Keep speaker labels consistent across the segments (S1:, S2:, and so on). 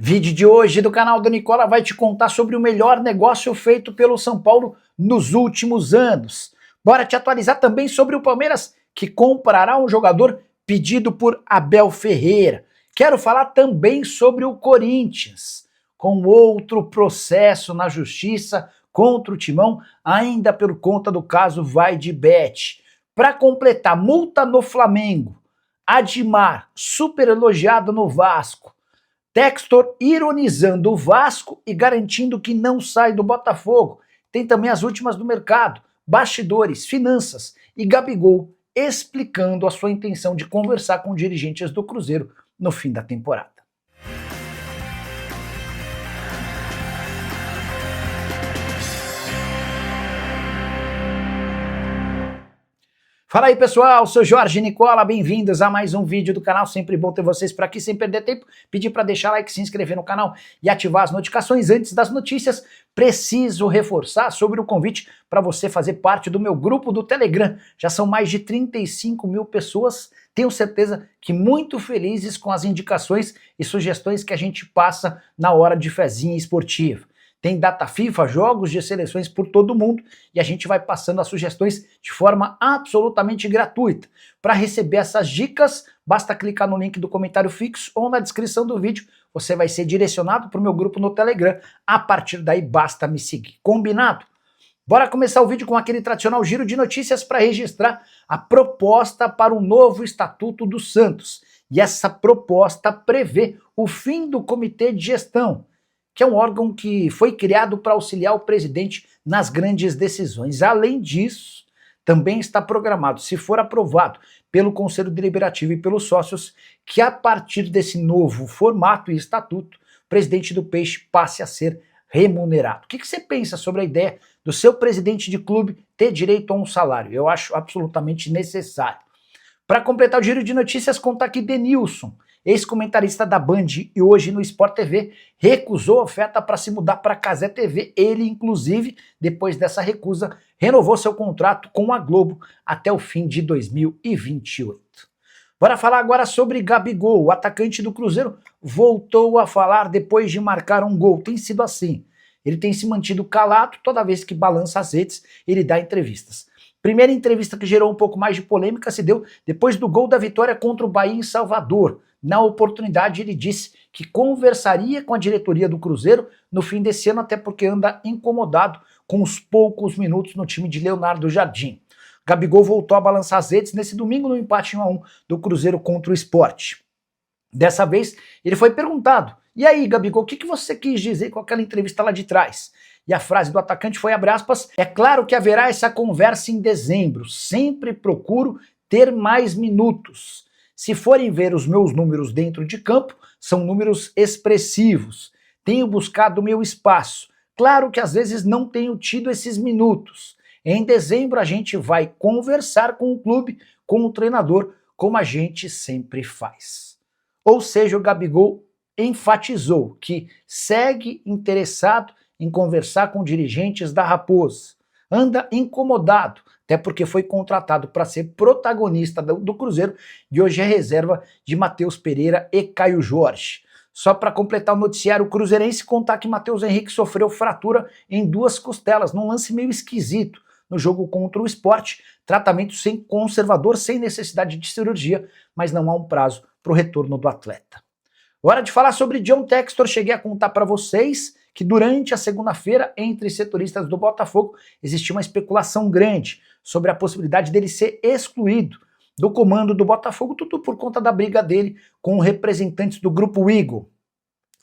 S1: Vídeo de hoje do canal do Nicola vai te contar sobre o melhor negócio feito pelo São Paulo nos últimos anos. Bora te atualizar também sobre o Palmeiras, que comprará um jogador pedido por Abel Ferreira. Quero falar também sobre o Corinthians, com outro processo na justiça contra o Timão, ainda por conta do caso Vai de Bet. Para completar, multa no Flamengo, Admar super elogiado no Vasco, Textor ironizando o Vasco e garantindo que não sai do Botafogo. Tem também as últimas do mercado, bastidores, finanças e Gabigol explicando a sua intenção de conversar com dirigentes do Cruzeiro no fim da temporada. Fala aí pessoal, sou Jorge Nicola, bem-vindos a mais um vídeo do canal, sempre bom ter vocês por aqui, sem perder tempo, pedir para deixar like, se inscrever no canal e ativar as notificações antes das notícias. Preciso reforçar sobre o convite para você fazer parte do meu grupo do Telegram, já são mais de 35 mil pessoas, tenho certeza que muito felizes com as indicações e sugestões que a gente passa na hora de fezinha esportiva. Tem data FIFA, jogos de seleções por todo mundo e a gente vai passando as sugestões de forma absolutamente gratuita. Para receber essas dicas, basta clicar no link do comentário fixo ou na descrição do vídeo. Você vai ser direcionado para o meu grupo no Telegram. A partir daí, basta me seguir. Combinado? Bora começar o vídeo com aquele tradicional giro de notícias para registrar a proposta para o novo Estatuto do Santos. E essa proposta prevê o fim do Comitê de Gestão, que é um órgão que foi criado para auxiliar o presidente nas grandes decisões. Além disso, também está programado, se for aprovado pelo Conselho Deliberativo e pelos sócios, que a partir desse novo formato e estatuto, o presidente do Peixe passe a ser remunerado. O que você pensa sobre a ideia do seu presidente de clube ter direito a um salário? Eu acho absolutamente necessário. Para completar o giro de notícias, conta aqui Denilson, ex-comentarista da Band e hoje no Sport TV, recusou a oferta para se mudar para a Cazé TV. Ele, inclusive, depois dessa recusa, renovou seu contrato com a Globo até o fim de 2028. Bora falar agora sobre Gabigol. O atacante do Cruzeiro voltou a falar depois de marcar um gol. Tem sido assim. Ele tem se mantido calado, toda vez que balança as redes, ele dá entrevistas. Primeira entrevista que gerou um pouco mais de polêmica se deu depois do gol da vitória contra o Bahia em Salvador. Na oportunidade, ele disse que conversaria com a diretoria do Cruzeiro no fim desse ano, até porque anda incomodado com os poucos minutos no time de Leonardo Jardim. Gabigol voltou a balançar as redes nesse domingo no empate 1-1 do Cruzeiro contra o Sport. Dessa vez, ele foi perguntado: e aí, Gabigol, o que você quis dizer com aquela entrevista lá de trás? E a frase do atacante foi, abre aspas, é claro que haverá essa conversa em dezembro, sempre procuro ter mais minutos. Se forem ver os meus números dentro de campo, são números expressivos. Tenho buscado o meu espaço. Claro que às vezes não tenho tido esses minutos. Em dezembro a gente vai conversar com o clube, com o treinador, como a gente sempre faz. Ou seja, o Gabigol enfatizou que segue interessado em conversar com dirigentes da Raposa. Anda incomodado, até porque foi contratado para ser protagonista do Cruzeiro e hoje é reserva de Matheus Pereira e Caio Jorge. Só para completar o noticiário cruzeirense, contar que Matheus Henrique sofreu fratura em 2 costelas, num lance meio esquisito no jogo contra o Sport. Tratamento sem conservador, sem necessidade de cirurgia, mas não há um prazo para o retorno do atleta. Hora de falar sobre John Textor. Cheguei a contar para vocês que durante a segunda-feira, entre setoristas do Botafogo, existia uma especulação grande sobre a possibilidade dele ser excluído do comando do Botafogo, tudo por conta da briga dele com representantes do Grupo Eagle.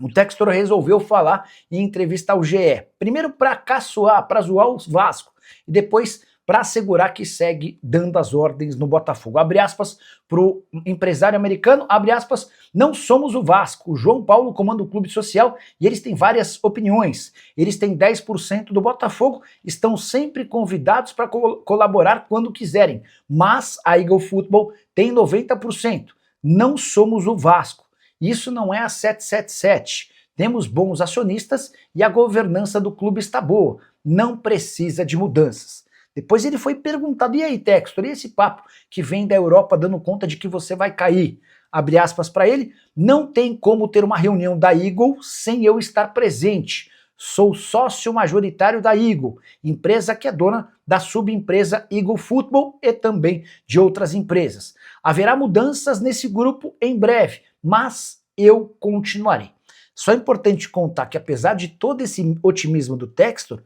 S1: O Textor resolveu falar em entrevista ao GE, primeiro para caçoar, para zoar o Vasco, e depois para assegurar que segue dando as ordens no Botafogo. Abre aspas para o empresário americano, abre aspas, não somos o Vasco, o João Paulo comanda o clube social e eles têm várias opiniões. Eles têm 10% do Botafogo, estão sempre convidados para colaborar quando quiserem, mas a Eagle Football tem 90%. Não somos o Vasco. Isso não é a 777. Temos bons acionistas e a governança do clube está boa. Não precisa de mudanças. Depois ele foi perguntado, e aí, Textor, e esse papo que vem da Europa dando conta de que você vai cair? abre aspas para ele, não tem como ter uma reunião da Eagle sem eu estar presente. Sou sócio majoritário da Eagle, empresa que é dona da subempresa Eagle Football e também de outras empresas. Haverá mudanças nesse grupo em breve, mas eu continuarei. Só é importante contar que apesar de todo esse otimismo do Textor,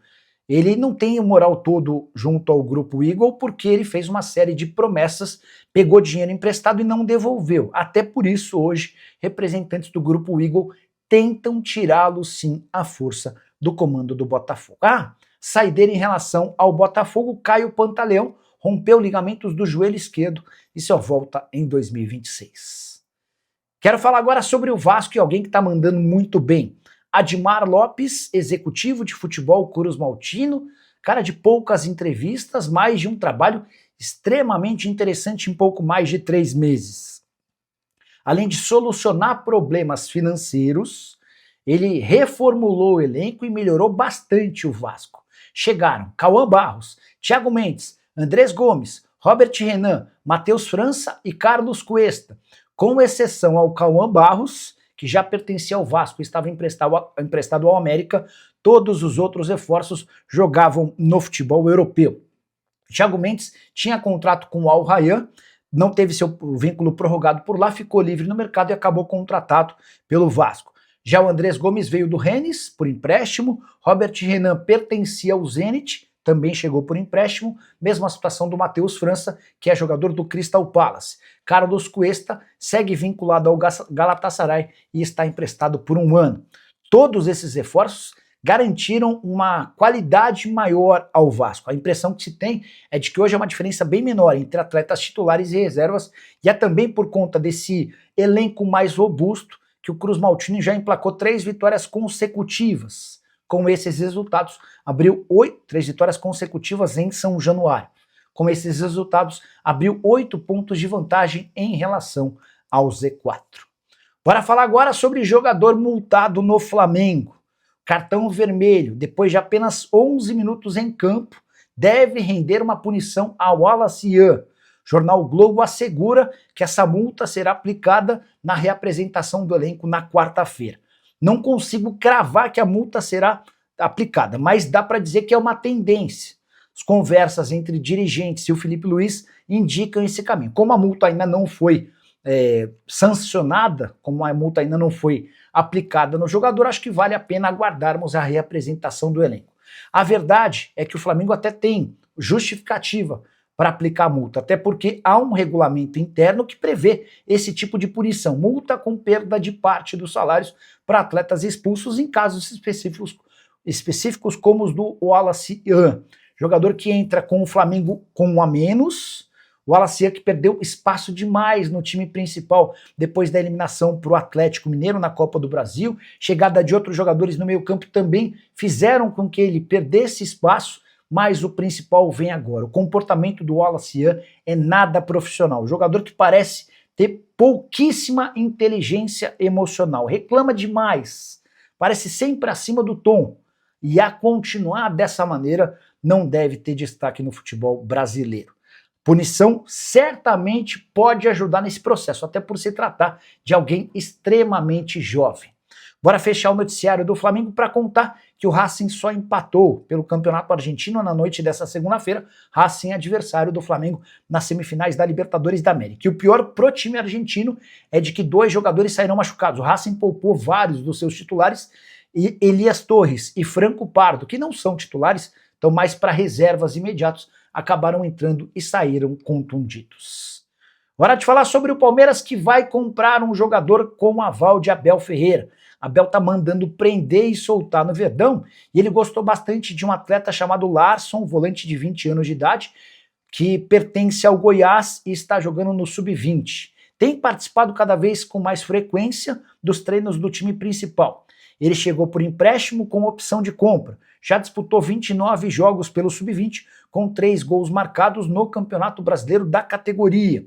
S1: ele não tem o moral todo junto ao grupo Eagle porque ele fez uma série de promessas, pegou dinheiro emprestado e não devolveu. Até por isso hoje representantes do grupo Eagle tentam tirá-lo sim à força do comando do Botafogo. Saideira em relação ao Botafogo, Caio Pantaleão rompeu ligamentos do joelho esquerdo e só volta em 2026. Quero falar agora sobre o Vasco e alguém que está mandando muito bem. Admar Lopes, executivo de futebol cruzmaltino, cara de poucas entrevistas, mais de um trabalho extremamente interessante em pouco mais de 3 meses. Além de solucionar problemas financeiros, ele reformulou o elenco e melhorou bastante o Vasco. Chegaram Cauã Barros, Thiago Mendes, Andrés Gomes, Robert Renan, Matheus França e Carlos Cuesta. Com exceção ao Cauã Barros, que já pertencia ao Vasco e estava emprestado ao América, todos os outros reforços jogavam no futebol europeu. Thiago Mendes tinha contrato com o Al Rayyan, não teve seu vínculo prorrogado por lá, ficou livre no mercado e acabou contratado pelo Vasco. Já o Andrés Gomes veio do Rennes por empréstimo, Robert Renan pertencia ao Zenit, também chegou por empréstimo, mesma situação do Matheus França, que é jogador do Crystal Palace. Carlos Cuesta segue vinculado ao Galatasaray e está emprestado por 1 ano. Todos esses reforços garantiram uma qualidade maior ao Vasco. A impressão que se tem é de que hoje é uma diferença bem menor entre atletas titulares e reservas, e é também por conta desse elenco mais robusto que o Cruzmaltino já emplacou 3 vitórias consecutivas. Com esses resultados, abriu 3 vitórias consecutivas em São Januário. Com esses resultados, abriu 8 pontos de vantagem em relação ao Z4. Bora falar agora sobre jogador multado no Flamengo. Cartão vermelho, depois de apenas 11 minutos em campo, deve render uma punição ao Wallace Ian. Jornal Globo assegura que essa multa será aplicada na reapresentação do elenco na quarta-feira. Não consigo cravar que a multa será aplicada, mas dá para dizer que é uma tendência. As conversas entre dirigentes e o Felipe Luiz indicam esse caminho. Como a multa ainda não foi sancionada, como a multa ainda não foi aplicada no jogador, acho que vale a pena aguardarmos a reapresentação do elenco. A verdade é que o Flamengo até tem justificativa para aplicar a multa, até porque há um regulamento interno que prevê esse tipo de punição, multa com perda de parte dos salários para atletas expulsos em casos específicos como os do Wallace Ian, jogador que entra com o Flamengo com 1 a menos, o Wallace Ian que perdeu espaço demais no time principal depois da eliminação para o Atlético Mineiro na Copa do Brasil, chegada de outros jogadores no meio campo também fizeram com que ele perdesse espaço, mas o principal vem agora. O comportamento do Wallace Ian é nada profissional. O jogador que parece ter pouquíssima inteligência emocional. Reclama demais. Parece sempre acima do tom. E a continuar dessa maneira não deve ter destaque no futebol brasileiro. Punição certamente pode ajudar nesse processo, até por se tratar de alguém extremamente jovem. Bora fechar o noticiário do Flamengo para contar que o Racing só empatou pelo Campeonato Argentino na noite dessa segunda-feira. Racing adversário do Flamengo nas semifinais da Libertadores da América. E o pior pro time argentino é de que 2 jogadores saíram machucados. O Racing poupou vários dos seus titulares e Elias Torres e Franco Pardo, que não são titulares, estão mais para reservas imediatos, acabaram entrando e saíram contundidos. Hora de falar sobre o Palmeiras que vai comprar um jogador com o aval de Abel Ferreira. Abel tá mandando prender e soltar no Verdão, e ele gostou bastante de um atleta chamado Larson, volante de 20 anos de idade, que pertence ao Goiás e está jogando no Sub-20. Tem participado cada vez com mais frequência dos treinos do time principal. Ele chegou por empréstimo com opção de compra. Já disputou 29 jogos pelo Sub-20, com 3 gols marcados no Campeonato Brasileiro da categoria.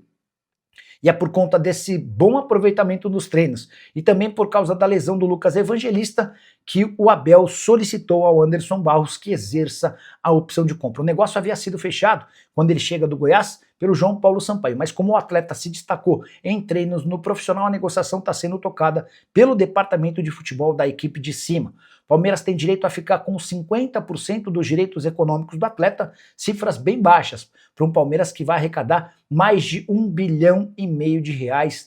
S1: E é por conta desse bom aproveitamento nos treinos e também por causa da lesão do Lucas Evangelista que o Abel solicitou ao Anderson Barros que exerça a opção de compra. O negócio havia sido fechado quando ele chega do Goiás pelo João Paulo Sampaio, mas como o atleta se destacou em treinos no profissional, a negociação está sendo tocada pelo departamento de futebol da equipe de cima. Palmeiras tem direito a ficar com 50% dos direitos econômicos do atleta, cifras bem baixas, para um Palmeiras que vai arrecadar mais de R$1,5 bilhão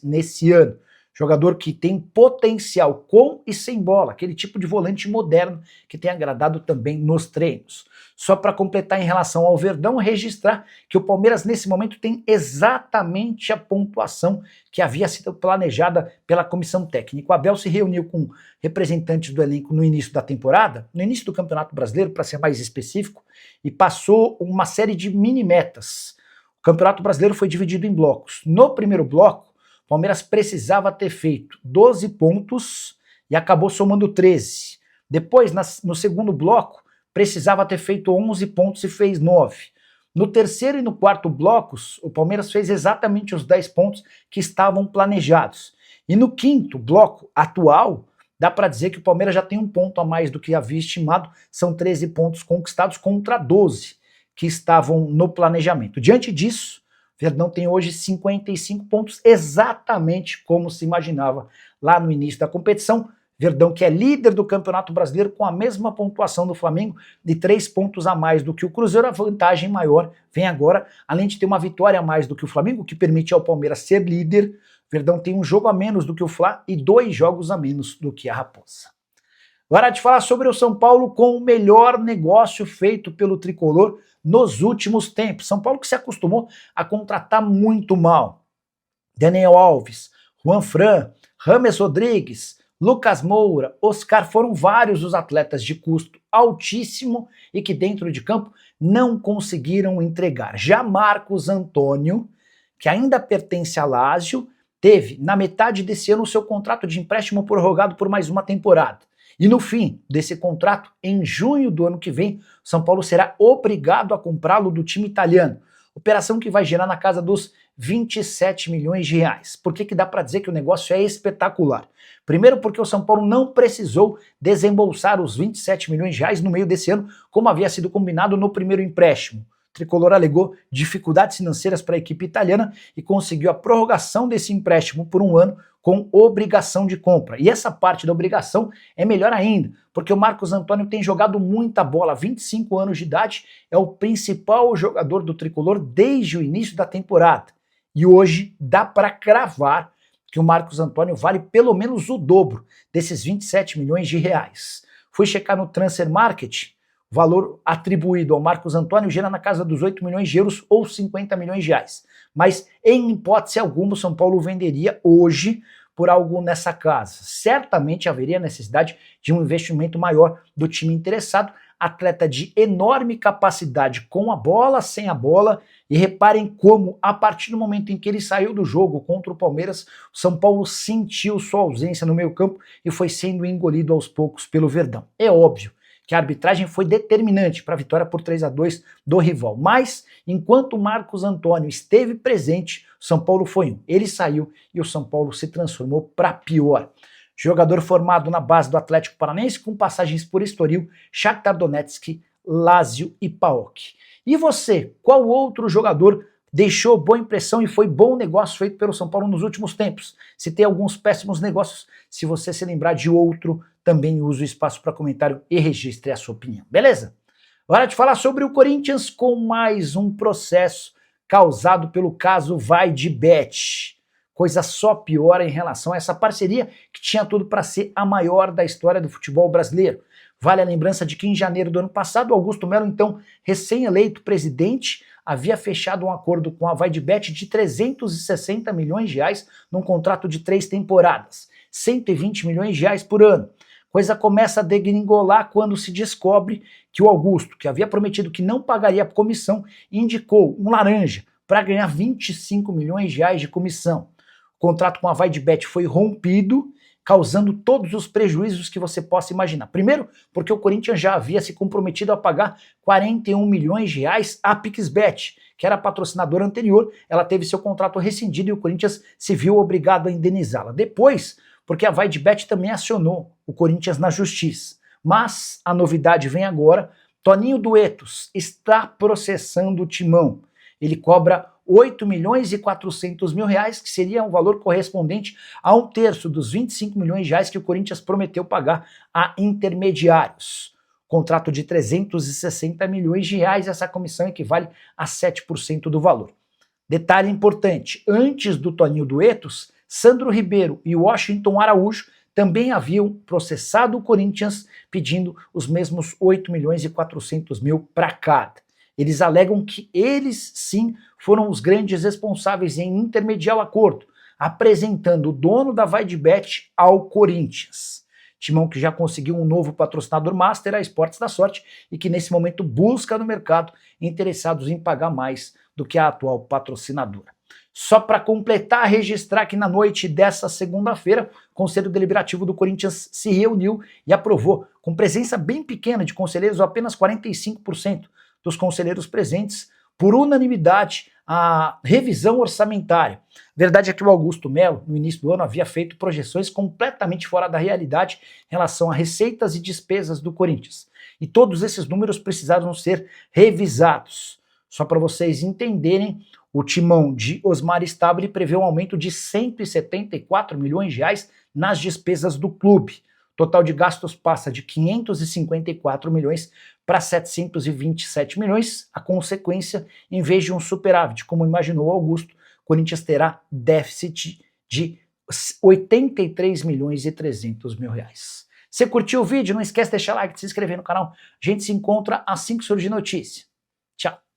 S1: nesse ano. Jogador que tem potencial com e sem bola, aquele tipo de volante moderno que tem agradado também nos treinos. Só para completar em relação ao Verdão, registrar que o Palmeiras nesse momento tem exatamente a pontuação que havia sido planejada pela comissão técnica. O Abel se reuniu com representantes do elenco no início da temporada, no início do Campeonato Brasileiro, para ser mais específico, e passou uma série de mini-metas. O Campeonato Brasileiro foi dividido em blocos. No primeiro bloco, o Palmeiras precisava ter feito 12 pontos e acabou somando 13. Depois, no segundo bloco, precisava ter feito 11 pontos e fez 9. No terceiro e no quarto blocos, o Palmeiras fez exatamente os 10 pontos que estavam planejados. E no quinto bloco atual, dá para dizer que o Palmeiras já tem um ponto a mais do que havia estimado, são 13 pontos conquistados contra 12 que estavam no planejamento. Diante disso, Verdão tem hoje 55 pontos, exatamente como se imaginava lá no início da competição. Verdão que é líder do Campeonato Brasileiro com a mesma pontuação do Flamengo, de 3 pontos a mais do que o Cruzeiro. A vantagem maior vem agora, além de ter uma vitória a mais do que o Flamengo, que permite ao Palmeiras ser líder. Verdão tem um jogo a menos do que o Fla e 2 jogos a menos do que a Raposa. Agora de falar sobre o São Paulo com o melhor negócio feito pelo Tricolor nos últimos tempos. São Paulo que se acostumou a contratar muito mal. Daniel Alves, Juan Fran, James Rodrigues, Lucas Moura, Oscar, foram vários os atletas de custo altíssimo e que dentro de campo não conseguiram entregar. Já Marcos Antônio, que ainda pertence a Lazio, teve na metade desse ano o seu contrato de empréstimo prorrogado por mais uma temporada. E no fim desse contrato, em junho do ano que vem, o São Paulo será obrigado a comprá-lo do time italiano. Operação que vai gerar na casa dos 27 milhões de reais. Por que dá para dizer que o negócio é espetacular? Primeiro porque o São Paulo não precisou desembolsar os 27 milhões de reais no meio desse ano, como havia sido combinado no primeiro empréstimo. O Tricolor alegou dificuldades financeiras para a equipe italiana e conseguiu a prorrogação desse empréstimo por um ano com obrigação de compra. E essa parte da obrigação é melhor ainda, porque o Marcos Antônio tem jogado muita bola, 25 anos de idade, é o principal jogador do Tricolor desde o início da temporada. E hoje dá para cravar que o Marcos Antônio vale pelo menos o dobro desses 27 milhões de reais. Fui checar no Transfer Market, o valor atribuído ao Marcos Antônio gira na casa dos 8 milhões de euros ou 50 milhões de reais. Mas, em hipótese alguma, o São Paulo venderia hoje por algo nessa casa. Certamente haveria necessidade de um investimento maior do time interessado, atleta de enorme capacidade com a bola, sem a bola, e reparem como, a partir do momento em que ele saiu do jogo contra o Palmeiras, o São Paulo sentiu sua ausência no meio-campo e foi sendo engolido aos poucos pelo Verdão. É óbvio que a arbitragem foi determinante para a vitória por 3-2 do rival. Mas, enquanto o Marcos Antônio esteve presente, o São Paulo foi um. Ele saiu e o São Paulo se transformou para pior. Jogador formado na base do Atlético Paranaense, com passagens por Estoril, Shakhtar Donetsk, Lazio e PAOK. E você, qual outro jogador deixou boa impressão e foi bom negócio feito pelo São Paulo nos últimos tempos? Se tem alguns péssimos negócios, se você se lembrar de outro, também use o espaço para comentário e registre a sua opinião, beleza? Hora de falar sobre o Corinthians com mais um processo causado pelo caso VaideBet. Coisa só piora em relação a essa parceria que tinha tudo para ser a maior da história do futebol brasileiro. Vale a lembrança de que em janeiro do ano passado, Augusto Melo, então recém-eleito presidente, havia fechado um acordo com a VaideBet de 360 milhões de reais num contrato de 3 temporadas, 120 milhões de reais por ano. Coisa começa a degringolar quando se descobre que o Augusto, que havia prometido que não pagaria a comissão, indicou um laranja para ganhar 25 milhões de reais de comissão. O contrato com a VaideBet foi rompido, causando todos os prejuízos que você possa imaginar. Primeiro, porque o Corinthians já havia se comprometido a pagar 41 milhões de reais à PixBet, que era a patrocinadora anterior. Ela teve seu contrato rescindido e o Corinthians se viu obrigado a indenizá-la. Depois, porque a VaideBet também acionou o Corinthians na justiça. Mas a novidade vem agora, Toninho Duetos está processando o Timão. Ele cobra 8 milhões e 400 mil reais, que seria um valor correspondente a 1/3 dos 25 milhões de reais que o Corinthians prometeu pagar a intermediários. Contrato de 360 milhões de reais, essa comissão equivale a 7% do valor. Detalhe importante, antes do Toninho Duetos, Sandro Ribeiro e Washington Araújo também haviam processado o Corinthians pedindo os mesmos 8 milhões e 400 mil para cada. Eles alegam que eles sim foram os grandes responsáveis em intermediar o acordo, apresentando o dono da VaideBet ao Corinthians. Timão que já conseguiu um novo patrocinador master, a Esportes da Sorte, e que nesse momento busca no mercado interessados em pagar mais do que a atual patrocinadora. Só para completar, registrar que na noite dessa segunda-feira, o Conselho Deliberativo do Corinthians se reuniu e aprovou, com presença bem pequena de conselheiros, apenas 45% dos conselheiros presentes, por unanimidade, a revisão orçamentária. A verdade é que o Augusto Melo, no início do ano, havia feito projeções completamente fora da realidade em relação a receitas e despesas do Corinthians. E todos esses números precisaram ser revisados. Só para vocês entenderem, o timão de Osmar Stabile prevê um aumento de 174 milhões de reais nas despesas do clube. O total de gastos passa de 554 milhões para 727 milhões. A consequência, em vez de um superávit, como imaginou Augusto, o Corinthians terá déficit de 83 milhões e 300 mil reais. Se curtiu o vídeo, não esquece de deixar like, de se inscrever no canal. A gente se encontra assim que surgir notícia. Tchau!